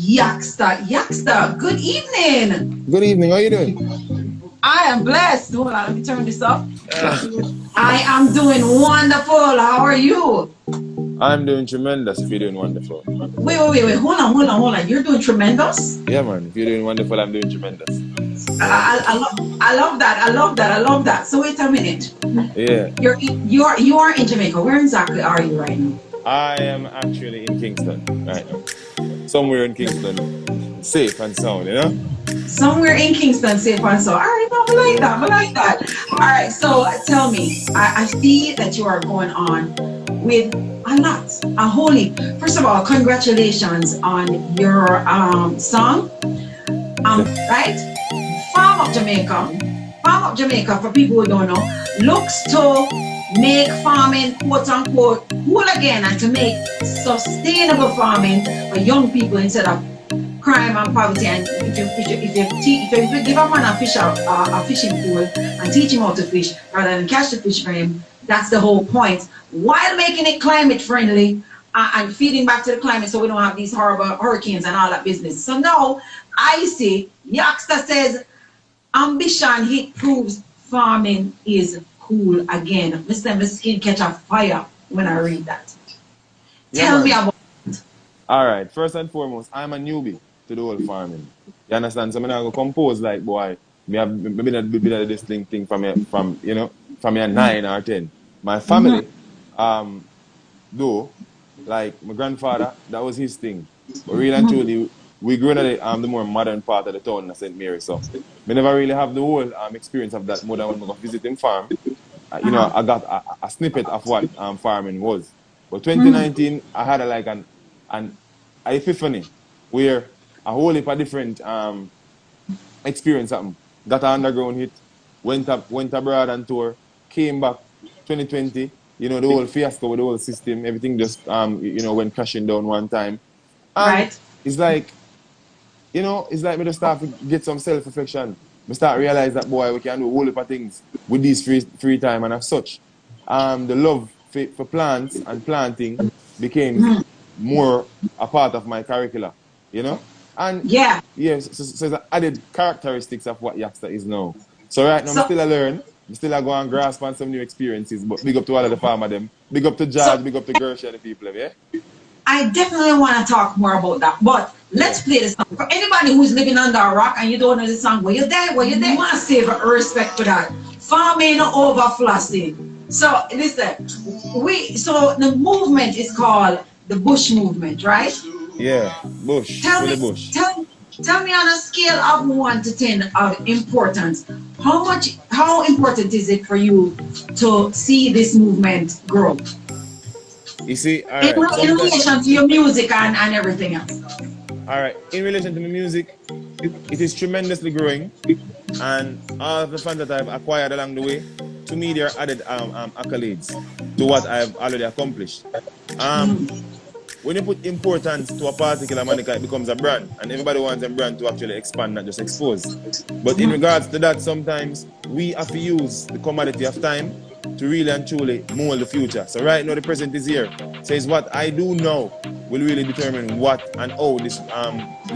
Yaksta. Yaksta, good evening. Good evening. How you doing? I am blessed. Hold on, let me turn this up. I am doing wonderful. How are you? I'm doing tremendous. If you're doing wonderful. Wait. Hold on. You're doing tremendous. Yeah, man. If you're doing wonderful, I'm doing tremendous. I love that. I love that. So wait a minute. Yeah. You are in Jamaica. Where exactly are you right now? I am actually in Kingston right now. Somewhere in Kingston, safe and sound. You know. Somewhere in Kingston, safe and so. All right, no, I like that. All right, so tell me, I see that you are going on with a lot, a holy. First of all, congratulations on your song. Right? Farm of Jamaica. Farm of Jamaica, for people who don't know, looks to make farming, quote unquote, cool again and to make sustainable farming for young people instead of crime and poverty. And if you give a man a fishing pool and teach him how to fish rather than catch the fish for him, that's the whole point. While making it climate friendly and feeding back to the climate so we don't have these horrible hurricanes and all that business. So now I see Yaksta says ambition hit proves farming is cool again. Mr. My skin catch a fire when I read that. Tell me about it. All right. First and foremost, I'm a newbie to the whole farming. You understand? So I'm not gonna compose like boy. Me have maybe not bit of this thing from a 9 or 10. My family, though, like my grandfather, that was his thing. But really and truly, we grew up in the more modern part of the town in St. Mary. So we never really have the whole experience of that more than when we go visit him farm. I got a snippet of what farming was. But 2019, I had an epiphany where a whole heap of different experience happened. Got an underground hit, went abroad and tour, came back 2020, the whole fiasco with the whole system, everything just went crashing down one time. And right. It's like me just start to get some self-reflection. Me start realize that boy we can do a whole heap of things with this free time, and as such, the love for plants and planting became more a part of my curricula, And yeah, so it's added characteristics of what Yaksta is now. So right now, I'm still a learn. I'm still a go and grasp on some new experiences. But big up to all of the farmer them. Big up to George, big up to Gershie and the people, yeah? I definitely want to talk more about that. But let's play the song. For anybody who's living under a rock and you don't know the song, where you there? I want to save a respect for that. Farming over flossing. So listen, so the movement is called the Bush movement, right? Yeah, Bush. Tell me on a scale of 1 to 10 of importance, how important is it for you to see this movement grow? You see, all right, in relation to your music and everything else. All right, in relation to the music, it is tremendously growing, and all of the fans that I've acquired along the way, to me, they are added accolades to what I've already accomplished. When you put importance to a particular moniker, it becomes a brand, and everybody wants a brand to actually expand, not just expose. But in regards to that, sometimes we have to use the commodity of time to really and truly mold the future. So right now, the present is here. So it's what I do now will really determine what and how this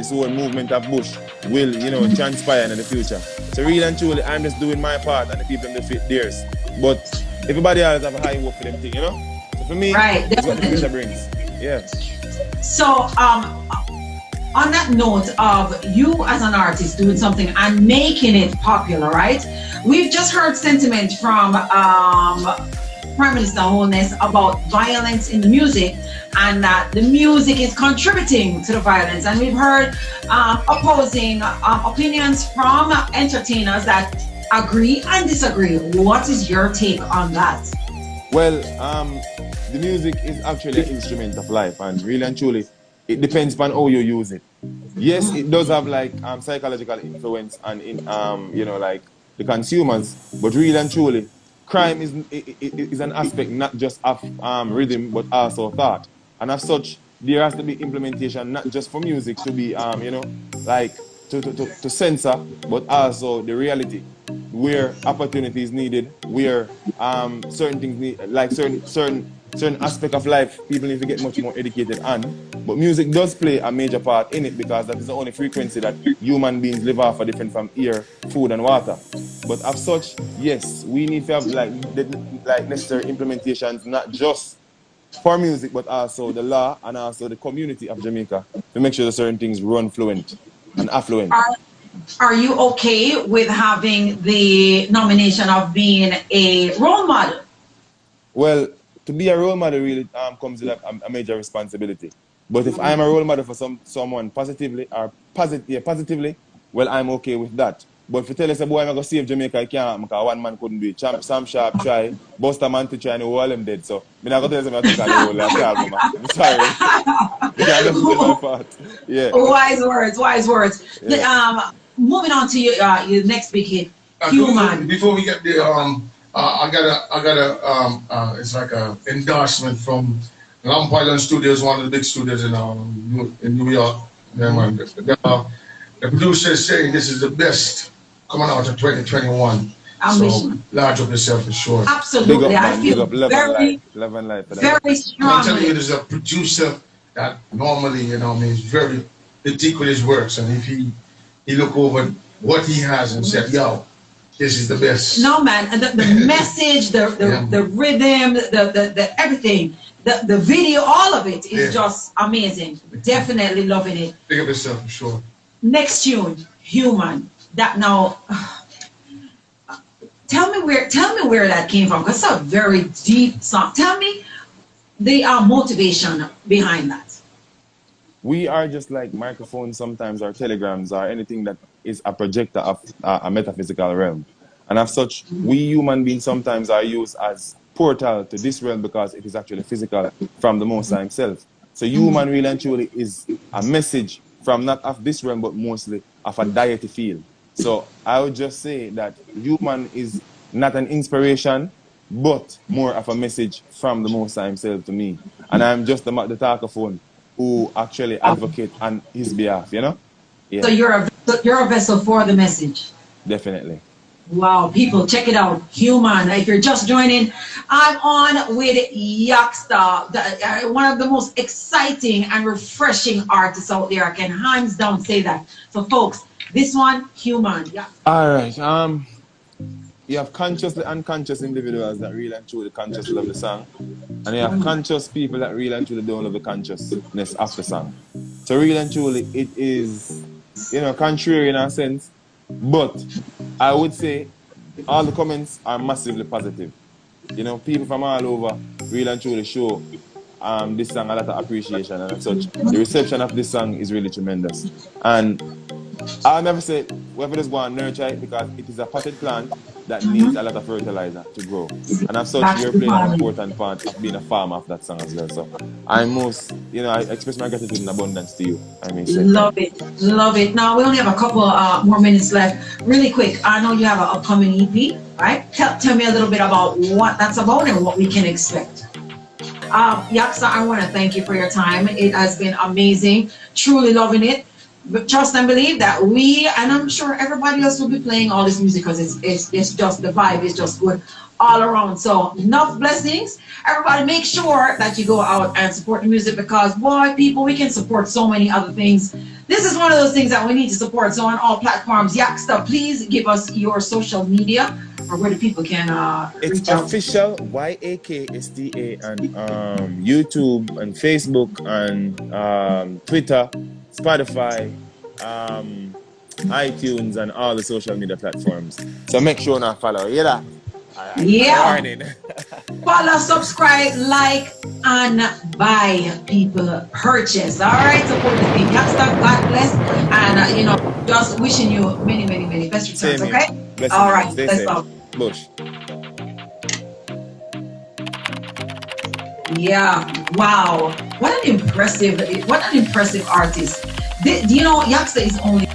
whole movement of Bush will, transpire in the future. So really and truly, I'm just doing my part, and the people them fit theirs. But everybody else have a high hope for them thing, So for me, it's what the future brings. Yeah. So, on that note of you as an artist doing something and making it popular, right? We've just heard sentiment from Prime Minister Holness about violence in the music and that the music is contributing to the violence. And we've heard opposing opinions from entertainers that agree and disagree. What is your take on that? Well, the music is actually an instrument of life, and really and truly, it depends on how you use it. Yes, it does have like psychological influence and like the consumers, but really and truly, crime is an aspect not just of rhythm but also thought, and as such, there has to be implementation not just for music to be like to censor, but also the reality where opportunity is needed, where certain things need, like certain certain aspect of life people need to get much more educated on. But music does play a major part in it because that is the only frequency that human beings live off, are different from air, food, and water. But as such, yes, we need to have like necessary implementations, not just for music, but also the law and also the community of Jamaica to make sure that certain things run fluent and affluent. Are you okay with having the nomination of being a role model? Well, to be a role model really comes with a major responsibility. But if I'm a role model for someone positively or positively, well, I'm okay with that. But if you tell us a boy I'm gonna save Jamaica, I can't because one man couldn't do it. Sam Sharp try, Buster Man to try and all them dead. So I'm not gonna tell them I take on the role. I'm sorry. You can't just do my part. Yeah. Wise words, wise words. Yeah. Moving on to your next big hit, Human. Before we get there, I got a it's like a endorsement from Lamp Island Studios, one of the big studios in New York. Yeah, man. The producer is saying this is the best coming out of 2021. So large up yourself for sure. Absolutely, Up, I feel love and life. Very strongly. I'm telling you, there's a producer that normally, you know, is very critique with his works, and if he look over what he has and said, yo, this is the best. No, man, and the message, the rhythm, the everything, the video, all of it is just amazing. Definitely loving it. Big up yourself for sure. Next tune, Human. That now, tell me where that came from, because it's a very deep song. Tell me the motivation behind that. We are just like microphones sometimes, or telegrams, or anything that is a projector of a metaphysical realm. And as such, we human beings sometimes are used as portal to this realm because it is actually physical from the Most High himself. So human really and truly is a message from not of this realm, but mostly of a deity field. So I would just say that human is not an inspiration, but more of a message from the Most High himself to me. And I'm just the talkaphone who actually advocate on his behalf, you know? Yeah. So you're a vessel for the message. Definitely. Wow, people, check it out. Human. If you're just joining, I'm on with Yaksta, one of the most exciting and refreshing artists out there. I can hands down say that. So, folks, this one, Human. Yeah. All right. You have consciously unconscious individuals that really and truly consciously love the song, and you have conscious people that really and truly don't love the consciousness of the song. So really and truly, it is, contrary in a sense, but I would say all the comments are massively positive. People from all over really and truly show this song a lot of appreciation and such. The reception of this song is really tremendous. And I'll never say whether just go and nurture it because it is a potted plant that needs a lot of fertilizer to grow. And as such, you're playing an important part of being a farmer of that song as well. So I express my gratitude in abundance to you. I may say. Love it. Love it. Now, we only have a couple more minutes left. Really quick, I know you have an upcoming EP, right? Tell me a little bit about what that's about and what we can expect. Yaksta, I want to thank you for your time. It has been amazing. Truly loving it. But trust and believe that we, and I'm sure everybody else will be playing all this music because it's just the vibe is just good all around. So enough blessings. Everybody make sure that you go out and support the music because boy, people, we can support so many other things. This is one of those things that we need to support. So on all platforms, Yaksta, please give us your social media or where the people can it's reach out. official YAKSTA and YouTube and Facebook and Twitter, Spotify, iTunes, and all the social media platforms. So make sure you follow. Yeah. Follow, subscribe, like, and buy. People purchase. All right, support the thing. Yaksta, God bless, and just wishing you many, many, many best returns. Okay. All right. Let's go. Bush. Yeah. Wow. What an impressive artist. Yaksta is only